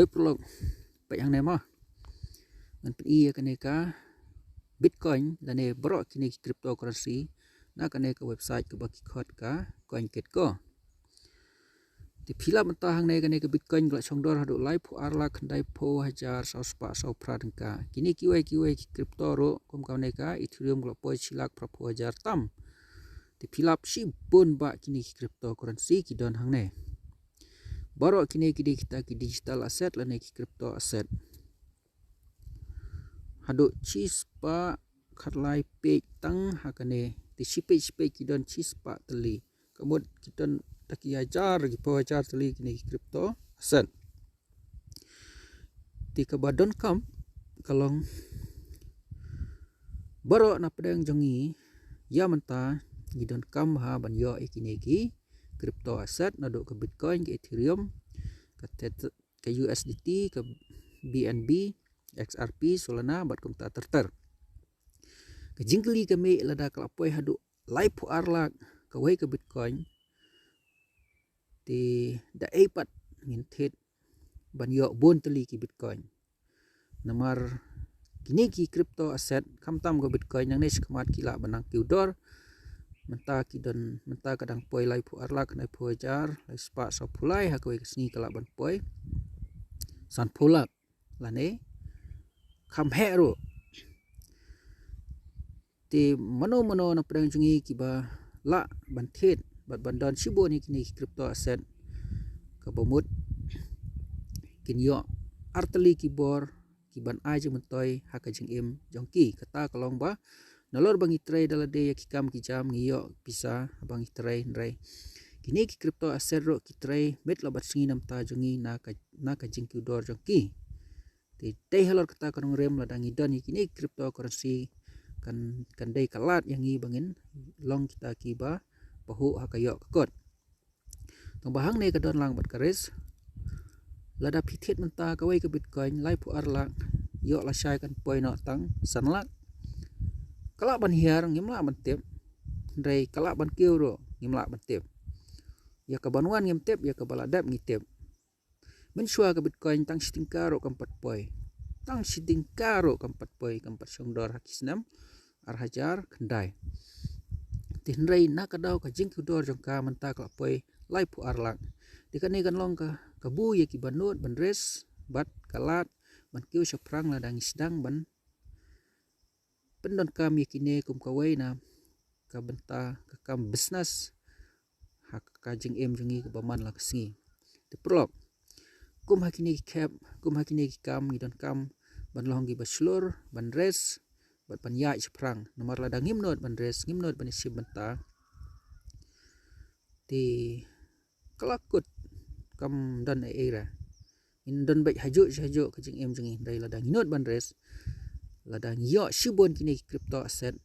prolog baik yang nema ngan pi kaneka Bitcoin lane borok kini cryptocurrency na kaneka website ke baki khot ka CoinGecko ko ti phila mata hang ne kaneka Bitcoin gla chongdor hadu live arla khandai pho hajar sauspa saupra dengka kini kiwai crypto ro kom kaneka Ethereum gla poi chilak prapo hajar tam ti philap si bon ba kini cryptocurrency kidon hang ne borok kini kita digital asset lane crypto asset hadu chispa khatlai pe tang hakane ti sipe kidon chispa teli kamut kidon taki ajar gi po ajar teli kini crypto asset ti kabadon kam kalong baro na pedang jongi ya menta gidon kam ha ban yo ikini ki crypto asset nado ke Bitcoin ke Ethereum ke USDT ke BNB XRP Solana bat kumta terter ke jingkli kami lada kelapoi hadu live arlak kawai ke Bitcoin ti da epat ngintit ban yo bon teli ki Bitcoin namar kini ki crypto asset kamtam ke Bitcoin yang nes kemat kila benang kiudor menta kidon menta kadang poi live arlak nai poi jar lai spa so pulai hakoi kesni kala ban poi san pulak lane kham hero ti mano na pedang jungi kiba la banthit bat bandan sibo ni kini crypto asset ka bomut kinyo arteli kibor kiban aje mentoi haka jing im jongki kata kalong ba nalor bangi tray dalade ya kikam kijam ngiyo bisa bangi tray nrai kini ki crypto asset ro ki tray met labat singi nam ta jungi na ka jing kudor jongki ti tei halor kata kanong rem ladang idon kini cryptocurrency kan dei kalat yang i bangin long kita kiba bahu hakayo kekot tong bahang ne kadon lang bat karis lada pithet menta kawai ke Bitcoin lai pu arlak yo la syai kan poi no tang sanlak kala ban hiar ngimla ban tep ndai kala ban kiuro ngimla ban tep ya ka banwan ngim tep ya ka baladap ngitep mensua ke Bitcoin tang sitingkaro kampat poi tang sitingkaro kampat poi kampat songdor hakisnam arhajar kendai tinrai na kadau ka jingkudor jongka menta kala poi lai pu arlak dikane kan long ka kabu ya ki banut bandres bat kalat ban kiu saprang ladang isdang ban pendon kami kini kum kawai na ka benta ka kam business hak ka jing em jungi ke baman la kesingi te prolog kum hakini cap kum hakini kam ngidon kam ban long gi baslur ban res bat ban ya saprang nomor ladang ngimnot ban res ngimnot ban isi benta ti kelakut kam dan era in dan baik hajuk ke jing em jungi dai ladang inot ban res ladang yo shibon kini crypto asset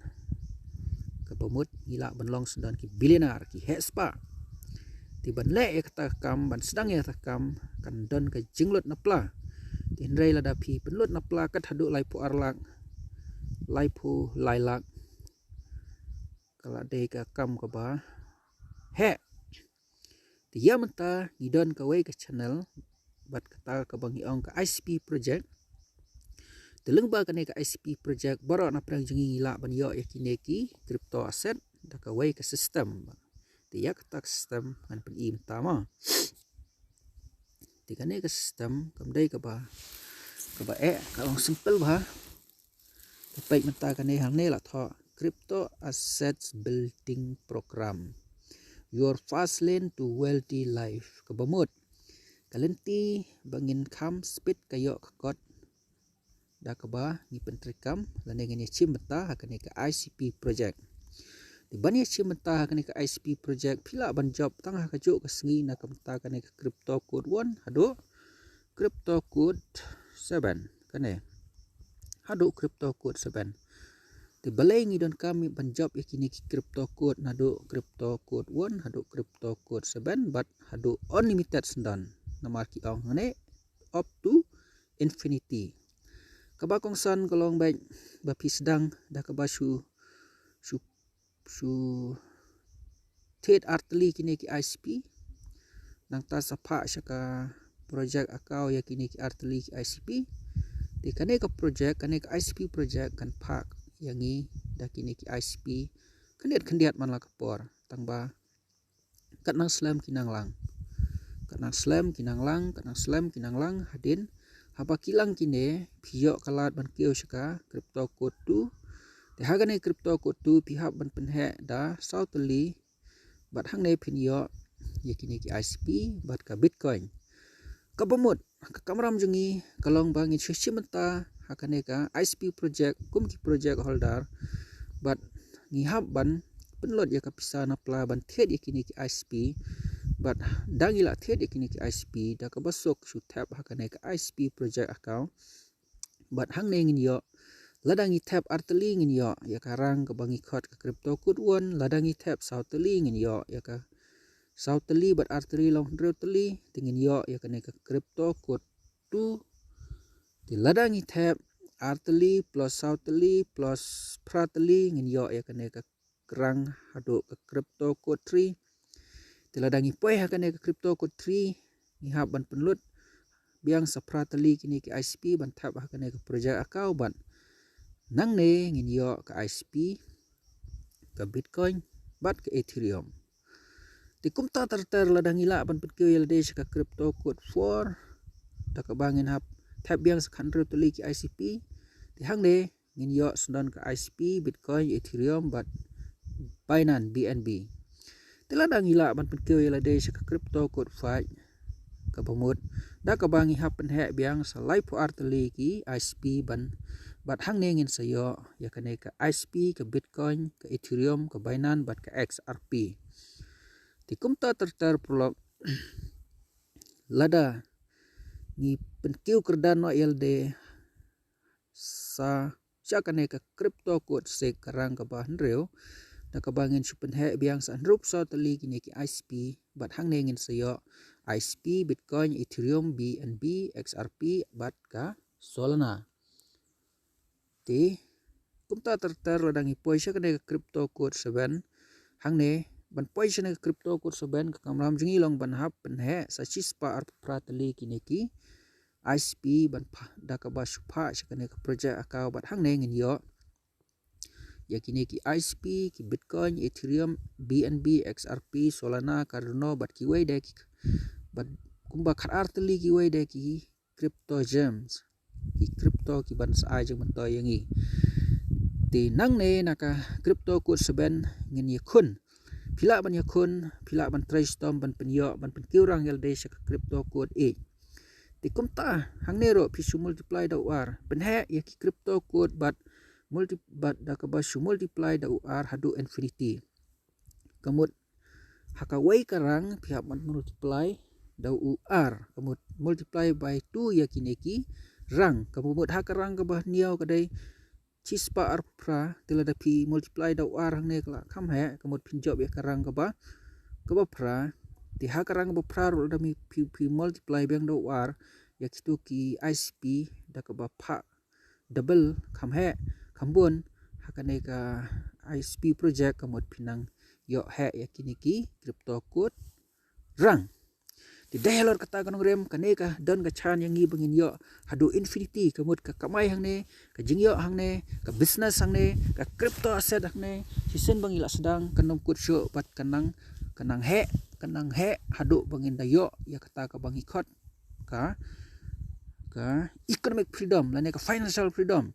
ke pemut gila ban long sendan ki billionaire ki hespa ti ban le kata kam ban sedang ya takam kan don ke jinglot napla ti ndrai lada pi penlut napla kat hadu lai pu arlak lai pu lailak kala dei ka kam ka ba he ti ya menta ngidon kawai ke channel bat kata ka bangi ong ka ICP project teleng ba kane ka ICP project baro na prang jungi ngila ban yo yakineki crypto asset da kawai ke sistem ti ya kata sistem kan pen i pertama ti kane ke sistem kam dei ka ba kalong simple ba baik menta kane hal ne la tho crypto assets building program your fast lane to wealthy life ke bamut kalenti bangin kam speed kayo kakot da kaba ni pentrikam lane ngene chim meta hakane ke ICP project di bani chim meta hakane ke ICP project pila ban job tang hakajuk ke sengi na kamta kane ke crypto code 1 hado crypto code 7 kane hado crypto code 7 ti balai ngidon kami ban job yakini ki crypto code nado crypto code 1 hado crypto code 7 but hado unlimited sendan namar ki ong ngane up to infinity kabakong san kolong baik bapi sedang dah kabasu su tet arteli kini ki ICP nang ta sapa syaka project akau ya kini ki arteli ki ICP di kane ka project kane ka ICP project kan pak yang ni dah kini ki ICP kendiat man la kapor tangba kat nang slam kinang lang hadin haba kilang kine piyok kalat ban kio shaka crypto code tu te hagane crypto code tu pihak ban penhe da sauteli bat hang ne pinyo yakini ki ICP bat ka bitcoin ka bomut ka kamram jungi kalong bangi chimenta hakane ka ICP project kum ki project holder bat ngihap ban penlot ya ka pisana pla ban thet yakini ki ICP but dangila thet yakini ki ICP da ka basok su tap hakane ka ICP project account but hang ne ngin yo ladangi tap arteli ngin yo ya karang ka bangi khot ka crypto code won ladangi tap sauteli ngin yo ya ka sauteli but arteli long teli tingin yo ya kane ka crypto code tu di ladangi tap arteli plus sauteli plus prateli ngin yo ya kane ka kerang hado ka crypto code 3 tiladangi poy hakane ka crypto code 3 ngihap ban penlut biang saprateli kini ki ICP ban tap hakane ka project akau ban nang ne ngin yo ka ICP ka bitcoin bat ka ethereum ti kumta tartar ladangi la ban petkeu yelde ka crypto code 4 da ka bangin hap tap biang sakhandro teli ki ICP ti hang ne ngin yo sundan ka ICP bitcoin ethereum bat Binance BNB tiladang ila ban petkeu yelde ka crypto code 5 ka pamut da ka bangi happen he biang sa live po arteli ki ICP ban bat hang ne ngin sayo ya kane ka ICP ka bitcoin ka ethereum ka Binance bat ka XRP ti kumta tertar prolog lada ni petkeu kerdan no yelde sa kane ka crypto code se karang ka bahan reu da ka bangin supen he biang sa rup sa teli kini ki ICP bat hang ne ngin sayo ICP bitcoin ethereum BNB XRP bat ka Solana ti kumta tertar ladangi poisha kane ka crypto code 7 hang ne ban poisha ne ka crypto code 7 ka kamram jingi long ban hap penhe sa chispa ar prateli kini ki ICP ban da ka ba supha kane ka project akau bat hang ne ngin yo ya kini ki ICP ki bitcoin ethereum BNB XRP Solana Cardano bat ki wei de ki bat kumba khat arteli ki wei de ki crypto gems ki crypto ki ban sa jeng mento yangi ti nang ne naka crypto code 7 ngin yakun pila ban trace tom ban penyo ban penkiu rang yelde sa crypto code 8 ti kumta hang ne ro pisu multiply da war penhe ya ki crypto code bat da ka basu multiply da UR hadu infinity kamut haka wei karang pihak man multiply da UR kamut multiply by 2 yakineki rang kamut haka rang ka bah niau kadai chispa arpra tilada pi multiply da UR hang ne kala kam he kamut pinjob ya karang ka ba pra ti haka rang ba pra ro da mi pi multiply bang da UR yakitu ki ICP da ka ba pha double kam he kambun hakane ka ICP project kamut pinang yo he yakini ki crypto code rang ti dahelor kata kanong rem kane ka don ka chan yang ngi bangin yo hadu infinity kamut ka kamai hang ne ka jingyo hang ne ka business hang ne ka crypto asset hang ne sisen bangila sedang kanong kut syo bat kanang he hadu bangin da yo ya kata ka bangi khot ka economic freedom lane ka financial freedom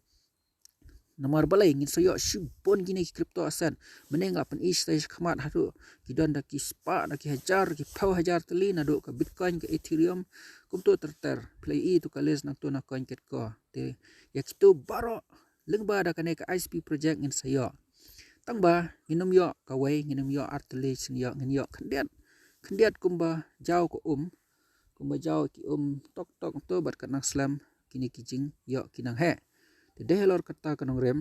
nomor balai ngin soyo shibon gini ki crypto asset menenga pen stage khamat hadu kidon da ki spa da ki hajar ki pau hajar teli na do ka bitcoin ka ethereum kumto terter play tu kales nak tu na coin ket ko te yakitu baro lengba da kane ka ICP project ngin sayo tangba nginum yo ka wei nginum yo arteli sin yo ngin yo khendiat kumba jaw ko kumba jaw ki tok to bat kanang slam kini kijing yo kinang he ti dehelor kata kanong rem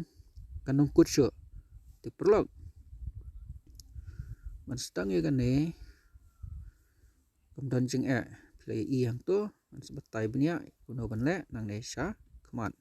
kanong kutsyo ti prolog man stang ya gane kamdan jing play hang to man sebatai benya kuno ban le nang ne sha kamat